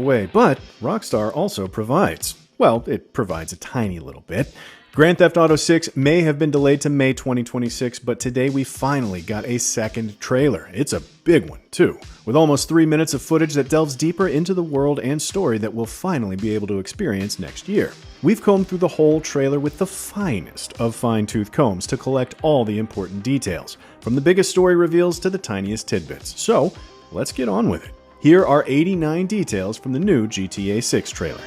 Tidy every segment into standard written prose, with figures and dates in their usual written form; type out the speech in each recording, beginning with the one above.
away, but Rockstar also provides. Well, it provides a tiny little bit. Grand Theft Auto 6 may have been delayed to May 2026, but today we finally got a second trailer. It's a big one, too, with almost 3 minutes of footage that delves deeper into the world and story that we'll finally be able to experience next year. We've combed through the whole trailer with the finest of fine-tooth combs to collect all the important details, from the biggest story reveals to the tiniest tidbits. So, let's get on with it. Here are 89 details from the new GTA 6 trailer.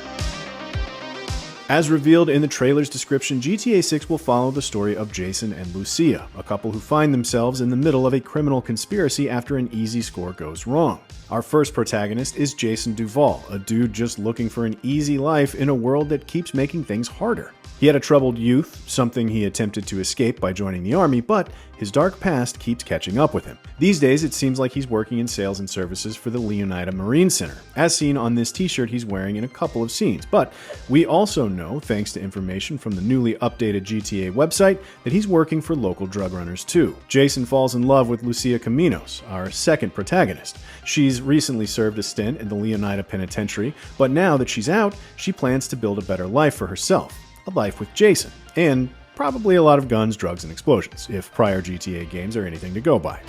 As revealed in the trailer's description, GTA 6 will follow the story of Jason and Lucia, a couple who find themselves in the middle of a criminal conspiracy after an easy score goes wrong. Our first protagonist is Jason Duval, a dude just looking for an easy life in a world that keeps making things harder. He had a troubled youth, something he attempted to escape by joining the army, but his dark past keeps catching up with him. These days, it seems like he's working in sales and services for the Leonida Marine Center, as seen on this t-shirt he's wearing in a couple of scenes. But we also know, thanks to information from the newly updated GTA website, that he's working for local drug runners too. Jason falls in love with Lucia Caminos, our second protagonist. She's recently served a stint in the Leonida Penitentiary, but now that she's out, she plans to build a better life for herself. A life with Jason, and probably a lot of guns, drugs, and explosions, if prior GTA games are anything to go by.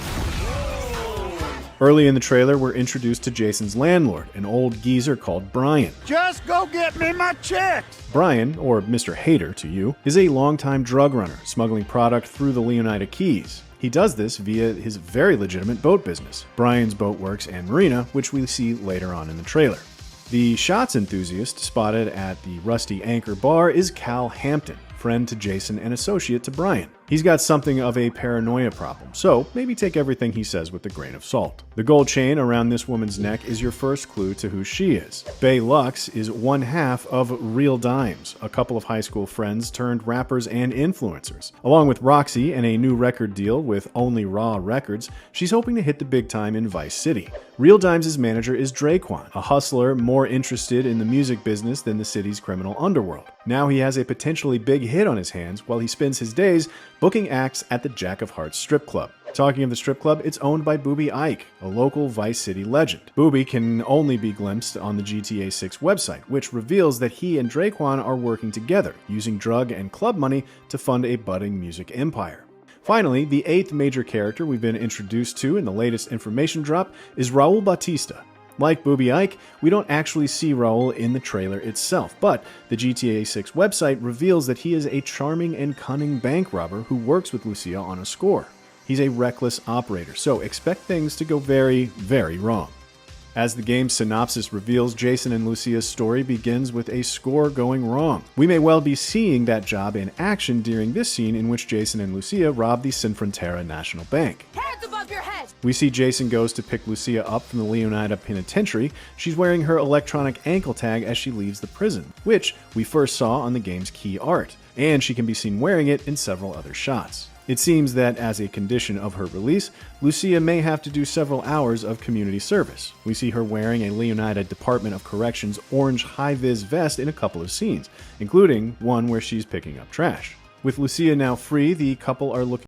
Early in the trailer, we're introduced to Jason's landlord, an old geezer called Brian. Just go get me my checks! Brian, or Mr. Hater to you, is a longtime drug runner, smuggling product through the Leonida Keys. He does this via his very legitimate boat business, Brian's Boat Works and Marina, which we see later on in the trailer. The shots enthusiast spotted at the Rusty Anchor bar is Cal Hampton, friend to Jason and associate to Brian. He's got something of a paranoia problem, so maybe take everything he says with a grain of salt. The gold chain around this woman's neck is your first clue to who she is. Bay Lux is one half of Real Dimes, a couple of high school friends turned rappers and influencers. Along with Roxy and a new record deal with Only Raw Records, she's hoping to hit the big time in Vice City. Real Dimes' manager is Draquan, a hustler more interested in the music business than the city's criminal underworld. Now he has a potentially big hit on his hands while he spends his days booking acts at the Jack of Hearts strip club. Talking of the strip club, it's owned by Booby Ike, a local Vice City legend. Booby can only be glimpsed on the GTA 6 website, which reveals that he and Draquan are working together, using drug and club money to fund a budding music empire. Finally, the eighth major character we've been introduced to in the latest information drop is Raul Bautista. Like Booby Ike, we don't actually see Raul in the trailer itself, but the GTA 6 website reveals that he is a charming and cunning bank robber who works with Lucia on a score. He's a reckless operator, so expect things to go very, very wrong. As the game's synopsis reveals, Jason and Lucia's story begins with a score going wrong. We may well be seeing that job in action during this scene in which Jason and Lucia rob the Sinfrontera National Bank. Hands above your head! We see Jason goes to pick Lucia up from the Leonida Penitentiary. She's wearing her electronic ankle tag as she leaves the prison, which we first saw on the game's key art, and she can be seen wearing it in several other shots. It seems that as a condition of her release, Lucia may have to do several hours of community service. We see her wearing a Leonida Department of Corrections orange high-vis vest in a couple of scenes, including one where she's picking up trash. With Lucia now free, the couple are looking